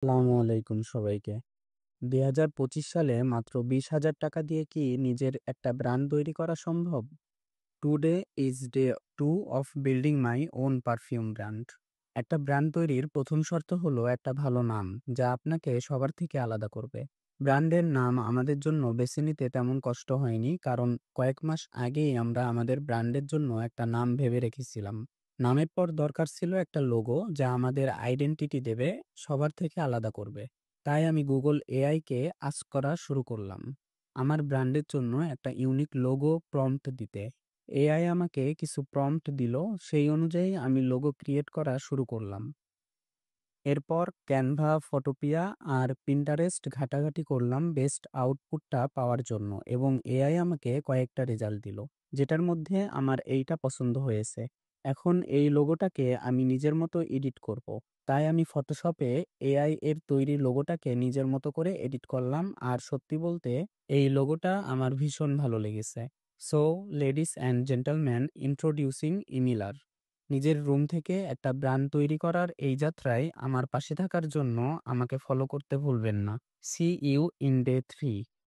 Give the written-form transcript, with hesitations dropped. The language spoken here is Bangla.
আসসালামু আলাইকুম সবাইকে। ২০২৫ সালে মাত্র ২০,০০০ টাকা দিয়ে কি নিজের একটা ব্র্যান্ড তৈরি করা সম্ভব? Today is day 2 of building my own perfume brand. একটা ব্র্যান্ড তৈরির ১ম শর্ত হলো একটা ভালো নাম, যা আপনাকে সবার থেকে আলাদা করবে। ব্র্যান্ডের নাম আমাদের জন্য বেছে নিতে তেমন কষ্ট হয়নি, কারণ কয়েক মাস আগেই আমরা আমাদের ব্র্যান্ডের জন্য একটা নাম ভেবে রেখেছিলাম। নামের পর দরকার ছিল একটা লোগো, যা আমাদের আইডেন্টিটি দেবে, সবার থেকে আলাদা করবে। তাই আমি গুগল এআই কে আস্ক করা শুরু করলাম আমার ব্র্যান্ডের জন্য একটা ইউনিক লোগো প্রম্পট দিতে। এআই আমাকে কিছু প্রম্পট দিল, সেই অনুযায়ী আমি লোগো ক্রিয়েট করা শুরু করলাম। এরপর ক্যানভা, ফটোপিয়া আর পিন্টারেস্ট ঘাটাঘাটি করলাম বেস্ট আউটপুটটা পাওয়ার জন্য, এবং এআই আমাকে কয়েকটা রেজাল্ট দিল, যেটার মধ্যে আমার এইটা পছন্দ হয়েছে। এখন এই লোগোটাকে আমি নিজের মতো এডিট করব। তাই আমি ফটোশপে এআই এর তৈরি লোগোটাকে নিজের মতো করে এডিট করলাম, আর সত্যি বলতে এই লোগোটা আমার ভীষণ ভালো লেগেছে। So, ladies and gentleman, introducing ইমিলার। নিজের রুম থেকে একটা ব্র্যান্ড তৈরি করার এই যাত্রায় আমার পাশে থাকার জন্য আমাকে ফলো করতে ভুলবেন না। See you in day 3।